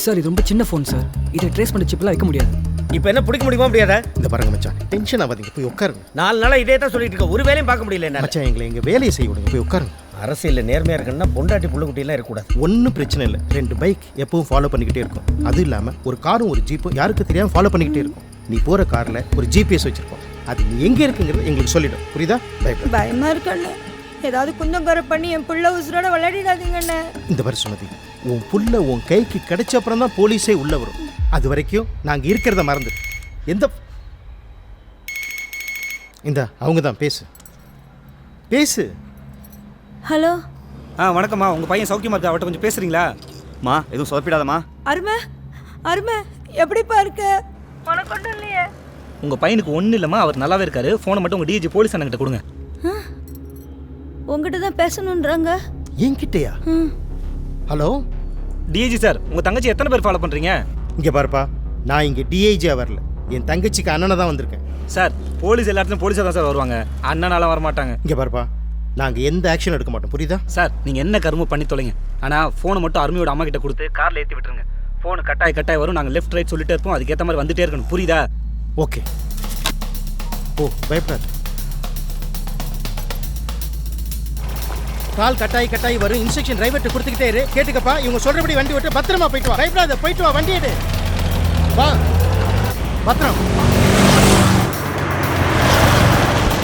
Sir இது ரொம்ப சின்ன ஃபோன் சார், இதை ட்ரேஸ் பண்ண சிப்லாம் வைக்க முடியாது. இப்போ என்ன பிடிக்க முடியுமா முடியாதா? இந்த பாருங்க மச்சான், டென்ஷன் ஆகாதீங்க, போய் உட்காருங்க. 4 நாளா இதே தான் சொல்லிட்டு இருக்க, ஒரு வேலையும் பார்க்க முடியல என்னால. மச்சான் எங்களை எங்கள் வேலையை செய்ய விடுங்க, போய் உட்காருங்க. அரசியலில் நேர்மையாக இருக்குன்னா பொண்டாட்டி புள்ளுக்குட்டியெல்லாம் இருக்கக்கூடாது. ஒன்றும் பிரச்சனை இல்லை, 2 பைக் எப்பவும் ஃபாலோ பண்ணிக்கிட்டே இருக்கும். அது இல்லாமல் ஒரு காரும் ஒரு ஜீப்பும் யாருக்கு தெரியாமல் ஃபாலோ பண்ணிக்கிட்டே இருக்கும். நீ போகிற காரில் ஒரு ஜிபிஎஸ் வச்சுருக்கோம், அது நீ எங்கே இருக்குங்கிறது எங்களுக்கு சொல்லிடும், புரியுதா? பயப்பட பயமா இருக்கண்ணே, ஏதாவது குந்தம் கரை பண்ணி என் புள்ள உசுரோட விளையாடிடாதீங்கண்ணே. இந்த மாதிரி சொன்னது உன் புள்ள உன் கைக்கு கிடைச்ச அப்புறம் தான் போலீஸே உள்ள வரும். அது வரைக்கும் நாங்கள் இருக்கிறத மறந்து எந்த இந்த அவங்க தான் பேசு பேசு. ஹலோ. வணக்கம்மா, உங்கள் பையன் சௌக்கியமாக இருக்கா? அவட்ட கொஞ்சம் பேசுகிறீங்களா? மா எதுவும் சொதப்பிடாதம்மா. அருமை அருமை, எப்படிப்பா இருக்க? உனக்கு ஒன்றும் இல்லையே? உங்கள் பையனுக்கு ஒன்றும் இல்லைம்மா, அவர் நல்லாவே இருக்காரு. ஃபோனை மட்டும் உங்கள் டிஜி போலீஸ் அண்ணங்கிட்ட கொடுங்க. உங்ககிட்ட தான் பேசணுன்றாங்க. என்கிட்டயா? ஹலோ டிஜி சார், உங்கள் தங்கச்சி எத்தனை பேர் ஃபாலோ பண்ணுறீங்க? இங்கே பாருப்பா, நான் இங்கே டிஐஜியாக வரல, என் தங்கச்சிக்கு அண்ணனை தான் வந்திருக்கேன். சார், போலீஸ் எல்லா இடத்துலையும் போலீஸாக தான் சார் வருவாங்க, அண்ணனாலாம் வரமாட்டாங்க. இங்கே பாருப்பா, நாங்கள் எந்த ஆக்ஷன் எடுக்க மாட்டோம், புரியுதா? சார், நீங்கள் என்ன கருமம் பண்ணி தொலைங்க, ஆனால் ஃபோனை மட்டும் அருமையோட அம்மா கிட்ட கொடுத்து காரில் ஏற்றி விட்டுருங்க. ஃபோனு கட்டாய வரும், நாங்கள் லெஃப்ட் ரைட் சொல்லிட்டே இருப்போம், அதுக்கேற்ற மாதிரி வந்துட்டே இருக்கணும், புரியுதா? ஓகே. ஓ பயப்படாது, கால் கட்டாயி வரும். இன்ஸ்ட்ரக்ஷன் டிரைவர்கிட்ட கொடுத்துக்கிட்டே இரு, கேட்டுக்கப்பா. இவங்க சொல்றபடி வண்டி விட்டு பத்திரமா போயிட்டு வா, பயப்படாத, போயிட்டு வா, வண்டி எடு, வா, பத்திரம்.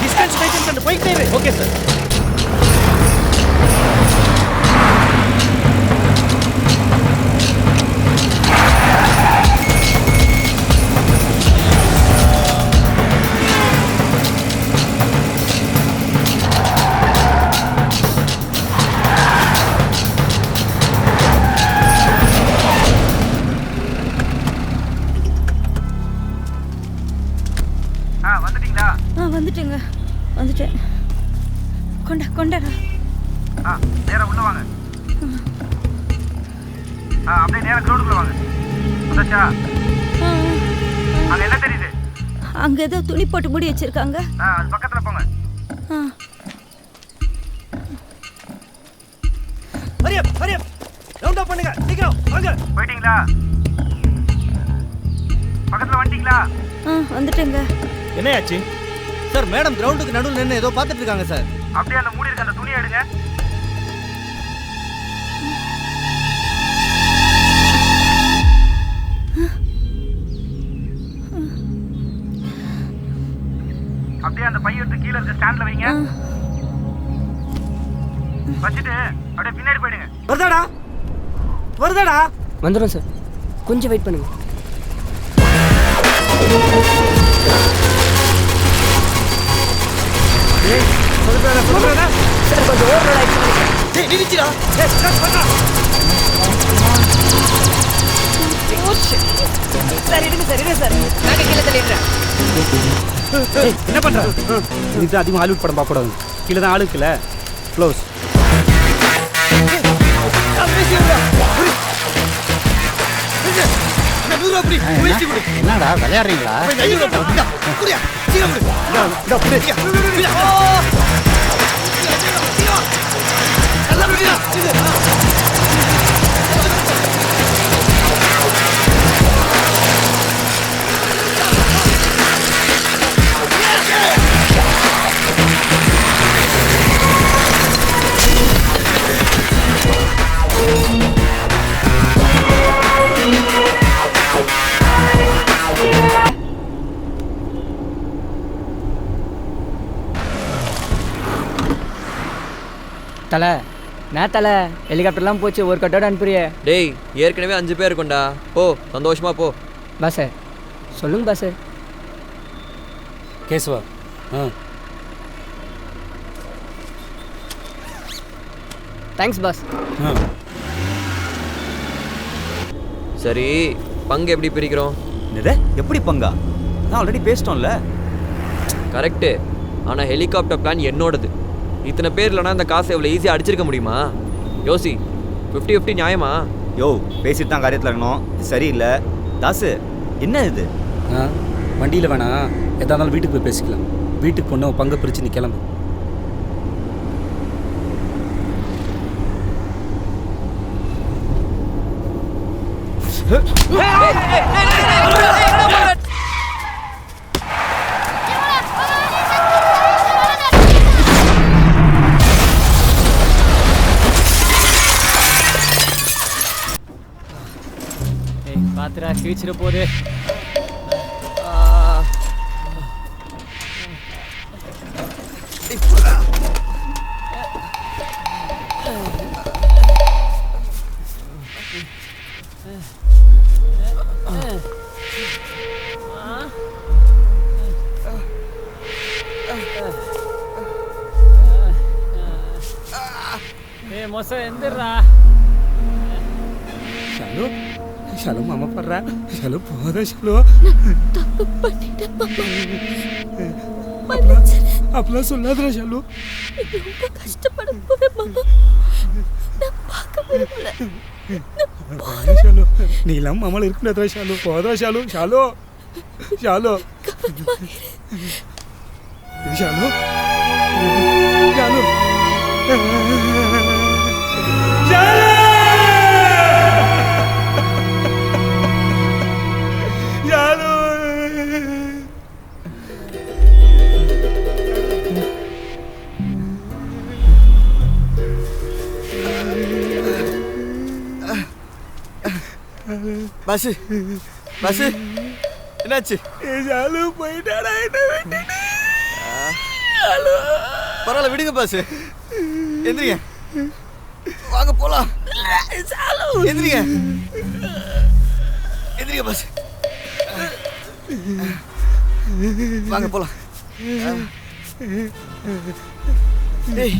டிஸ்டன்ஸ் மெயின்டைன் பண்ணி போயிட்டே இரு. Okay sir. வந்துட்டேங்க, வந்துட்டேன். கொண்டாடா. நேரா உள்ள வாங்க. அப்படியே நேரா கிரவுண்டுக்குள்ள வாங்க. வந்துச்சா? அங்க என்ன தெரியுது? அங்க ஏதோ துணி போட்டு மூடி வச்சிருக்காங்க. அது பக்கத்துல போங்க. ஹரி அப் ரவுண்ட் அப் பண்ணுங்க, சீக்கிரம் வாங்க. போயிட்டீங்களா? பக்கத்துல வந்துட்டீங்களா? வந்துட்டேங்க. என்னையாச்சு? சார், மேடம் கிரவுண்டுக்கு நடுவில் நின்று ஏதோ பார்த்துட்டு இருக்காங்க சார். அப்படியே அந்த மூடி இருக்க அந்த துணியை எடுங்க. அப்படியே அந்த பைய எடுத்து கீழே இருக்க ஸ்டாண்ட்ல வைங்க. வச்சுட்டு அப்படியே பின்னாடி போயிடுங்க. வருதாடா? வந்துடும் சார், கொஞ்சம் வெயிட் பண்ணுங்க. சார் கொஞ்சம் ஓவர் ஆயிடுச்சு. நிறுத்திடா. சார் இடுங்க சார், நாங்க கீழே தள்ளிடுறேன். என்ன பண்ணுற? இது அதிகமாக ஹாலிவுட் படம் பார்க்கக்கூடாது, கீழே தான் ஆளு இருக்குல்ல. க்ளோஸ். என்னடா விளையாடுறீங்களா? தலை நான் தலை ஹெலிகாப்டர்லாம் போச்சு, ஒரு கட்டோட அனுப்புறியே. டேய், ஏற்கனவே 5 பேர் இருக்கோண்டா, போ சந்தோஷமா போ. பாஸு சொல்லுங்க பாஸு. கேசுவா, thanks pass. சரி, பங்கு எப்படி பிரிக்கிறோம்? என்னது எப்படி பங்கா? நான் ஆல்ரெடி பேசிட்டோம்ல. கரெக்டு, ஆனால் ஹெலிகாப்டர் பிளான் என்னோடது. இத்தனை பேர் இல்லைனா இந்த காசை எவ்வளோ ஈஸியாக அடிச்சிருக்க முடியுமா? யோசி, 50-50 நியாயமா? யோ, பேசிட்டு தான் காரியத்தில் இருக்கணும், சரியில்லை. தாசு, என்ன இது? வண்டியில் வேணாம், எதா இருந்தாலும் வீட்டுக்கு போய் பேசிக்கலாம். வீட்டுக்கு பொண்ணு பங்கை பிரித்து நீ கிளம்பு. ஏய் பாத்துடா கிழிச்சிட போகுது. ஏய் மோசம் எந்திரா. ஷாலு ஷாலு மாமா படுறா. ஷாலு போதும் ஷாலு. தப்பு பண்ணிட்டேன் பாப்பா. அப்படிலாம் சொல்லாதடா ஷாலு. ரொம்ப கஷ்டப்பட போறேன் மாமா. நான் பார்க்க விரும்பல. போதும் ஷாலு. நீ எல்லாம் மாமால இருக்கக்கூடாதா ஷாலு. போதும் ஷாலு. ஷாலு ஷாலு ஷாலு ஷாலு பஸ் பஸ் என்னாச்சு? ஷாலு போயிட்டாடா என்ன விட்டுட்டு. பரவாயில்ல விடுங்க பாஸ். எந்திரிங்க, வாங்க போலாம். எந்திரிங்க எந்திரிங்க பாஸ், வாங்க போலாம். ஏய்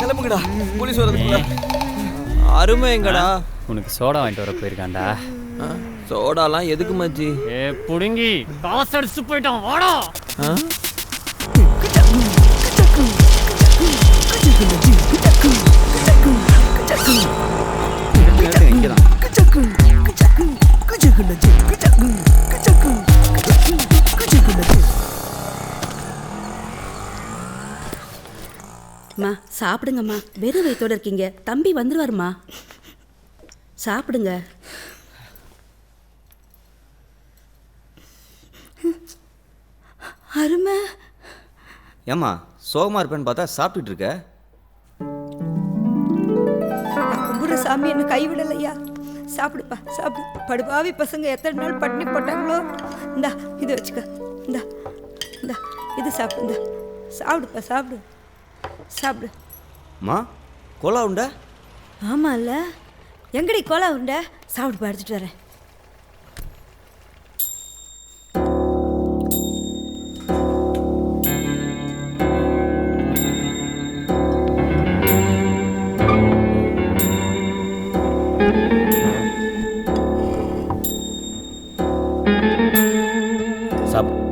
கிளம்புங்கடா, போலீஸ் வரதுக்குள்ள. அருமை எங்கடா? உனக்கு சோடா வாங்கிட்டு வர போயிருக்காண்டா. சோடாலாம் எதுக்கு மச்சி? ஏ புடுங்கி காசு அடிச்சு போயிட்டான். வாடா. அம்மா சாப்பிடுங்கம்மா. வெறும் வயித்தோட இருக்கீங்க. தம்பி வந்துருவாருமா. சாப்பிடுங்க. அருமை. ஏம்மா சோகமாக இருப்பேன்னு பார்த்தா சாப்பிட்டுட்டு இருக்க. கும்பிடுற சாமி என்ன கைவிடலையா? சாப்பிடுப்பா சாப்பிடு. படுபாவி பசங்க எத்தனை நாள் பட்டினி போட்டாங்களோ. இந்தா இது வச்சுக்க. இந்தா இந்தா இது சாப்பிடு. இந்தா சாப்பிடுப்பா சாப்பிடு சாப்பிடு. அம்மா கோலா உண்டா? ஆமாம்ல, எங்கடி கோலா உண்டை? சாப்பிடுப்பா, எடுத்துட்டு வரேன். சாப்பிடு.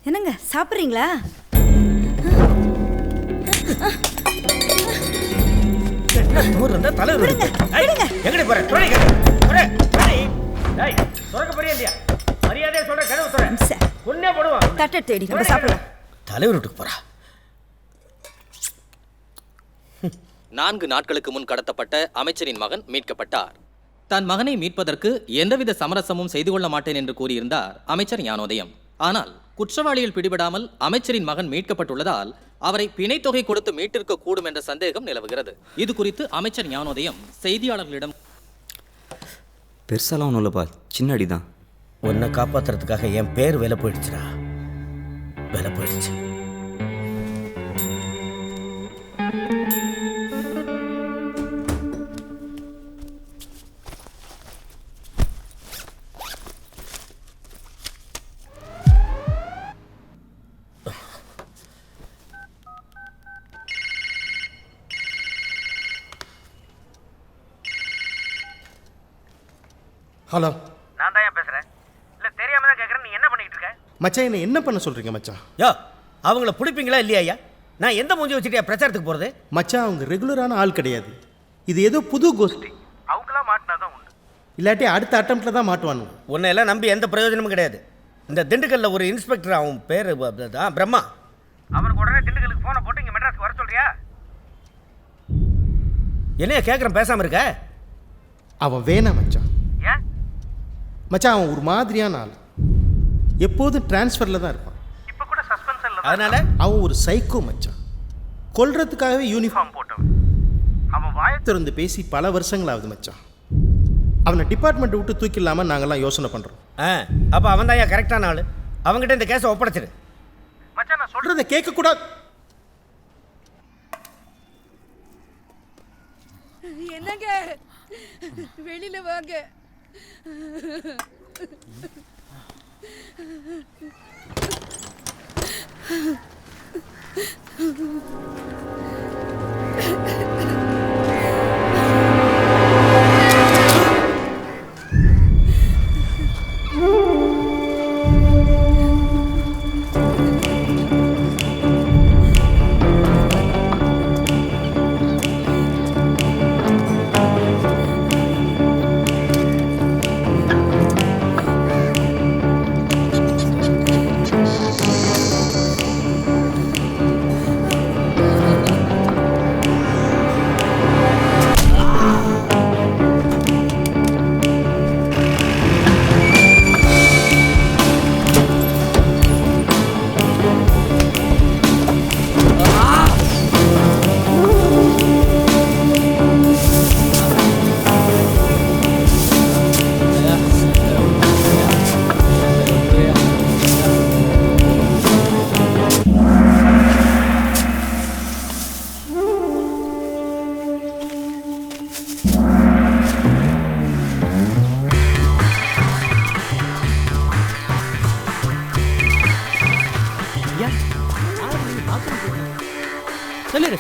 என்னங்க சாப்பிட்றீங்களா? எங்கடி போற? தட்டை தேடி நம்ம சாப்பிடலாம். தலைவர் வீட்டுக்கு போறா. 4 நாட்களுக்கு முன் கடத்தப்பட்ட அமைச்சரின் மகன் மீட்கப்பட்டார். தன் மகனை மீட்பதற்கு எந்தவித சமரசமும் செய்து கொள்ள மாட்டேன் என்று கூறியிருந்தார் அமைச்சர் ஞானோதயம். ஆனால் குற்றவாளிகள் பிடிபடாமல் அமைச்சரின் மகன் மீட்கப்பட்டுள்ளதால் அவரை பிணைத்தொகை கொடுத்து மீட்டிருக்க கூடும் என்ற சந்தேகம் நிலவுகிறது. இது குறித்து அமைச்சர் ஞானோதயம் செய்தியாளர்களிடம், பெருசாலாம் ஒன்றும் இல்லைப்பா, சின்ன அடி தான். உன்னை காப்பாத்துறதுக்காக என் பேர் வேலை போயிடுச்சுடா. வேலை போயிடுச்சு. ஹலோ, நான் தான் பேசுறேன். இல்ல தெரியாம தான் கேக்குறேன். நீ என்ன பண்ணிட்டு இருக்க? மச்சான் என்ன என்ன பண்ண சொல்றீங்க மச்சான்? யோ, அவங்கள பிடிப்பீங்களா இல்லையா ஐயா? நான் எந்த மூஞ்சி வச்சுட்டியா பிரச்சாரத்துக்கு போகிறது? மச்சான் அவங்க ரெகுலரான ஆள் கிடையாது. இது ஏதோ புது கோஷ்டி. அவங்களா மாட்டினாதான் உண்டு. இல்லாட்டி அடுத்த அட்டம்ப்ட்ல தான் மாட்டுவானுங்க. உன்னை எல்லாம் நம்பி எந்த பிரயோஜனமும் கிடையாது. இந்த திண்டுக்கல்ல ஒரு இன்ஸ்பெக்டர், அவன் பேர் பிரம்மா. அவருக்கு உடனே திண்டுக்கலுக்கு போனை போட்டு இங்க மெட்ராஸ்க்கு வர சொல்றியா? என்னையா கேட்குறேன் பேசாமல் இருக்க? அவன் வேணாம் மச்சான். ஏன்? மச்சான் அவன் ஒரு மாதிரியான ஆள், எப்போதும் டிரான்ஸ்ஃபரில் தான் இருப்பான். இப்போ கூட சஸ்பென்ஷன்ல அதனால அவன் ஒரு சைக்கோ மச்சான், கொல்றதுக்காகவே யூனிஃபார்ம் போட்டவன். அவன் வாய திறந்து பேசி பல வருஷங்களாகுது மச்சான். அவனை டிபார்ட்மெண்ட்டை விட்டு தூக்கிடலாமல் நாங்கள்லாம் யோசனை பண்ணுறோம். அப்போ அவன் தான் கரெக்டான ஆள். அவங்ககிட்ட இந்த கேஸை ஒப்படைச்சிடு. மச்சான் நான் சொல்கிறத கேட்கக்கூடாது. என்னங்க வெளியில வாங்க.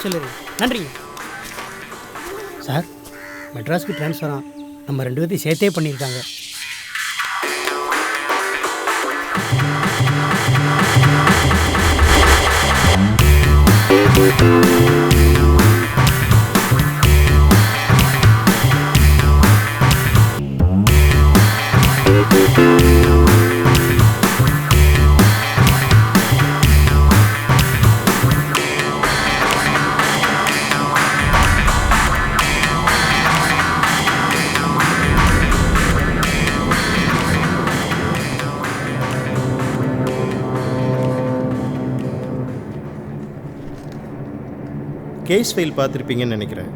சொல்லிடு. நன்றிங்க சார். மெட்ராஸ்க்கு ட்ரான்ஸ்ஃபரா நம்ம 2 பேர்த்தையும் சேர்த்தே பண்ணியிருக்காங்க. கேஸ் ஃபைல் பார்த்துருப்பீங்கன்னு நினைக்கிறேன்.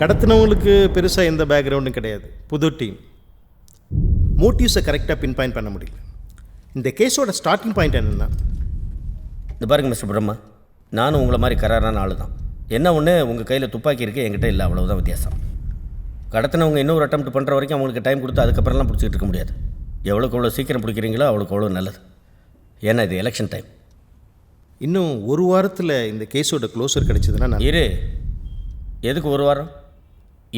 கடத்தினவங்களுக்கு பெருசாக எந்த பேக்ரவுண்டும் கிடையாது, புது டீம். மோட்டிவ்ஸை கரெக்டாக பின் பாயிண்ட் பண்ண முடியல. இந்த கேஸோட ஸ்டார்டிங் பாயிண்ட் என்னென்னா, இந்த பாருங்கள் மிஸ்டர் பிரம்மா, நானும் உங்களை மாதிரி கராரான ஆள் தான். என்ன ஒன்று, உங்கள் கையில் துப்பாக்கி இருக்குது, என்கிட்ட இல்லை, அவ்வளவுதான் வித்தியாசம். கடத்தினவங்க இன்னொரு அட்டெம்ப்ட் பண்ணுற வரைக்கும் அவங்களுக்கு டைம் கொடுத்து அதுக்கப்புறம்லாம் பிடிச்சிட்டு இருக்க முடியாது. எவ்வளோக்கு எவ்வளோ சீக்கிரம் பிடிக்கிறீங்களோ அவ்வளோக்கு அவ்வளோ நல்லது. ஏன்னா இது எலெக்ஷன் டைம். இன்னும் ஒரு வாரத்தில் இந்த கேஸோட க்ளோசர் கிடைச்சதுன்னா நான் இரு. எதுக்கு ஒரு வாரம்?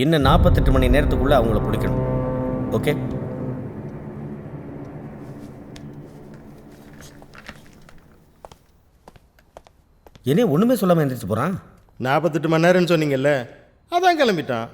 இன்னும் 48 மணி நேரத்துக்குள்ளே அவங்கள பிடிக்கணும். ஓகே? ஒன்றுமே சொல்லாமல் எழுந்திரிச்சு போகிறான். 48 மணி நேரம்னு சொன்னீங்கல்ல, அதான் கிளம்பிட்டான்.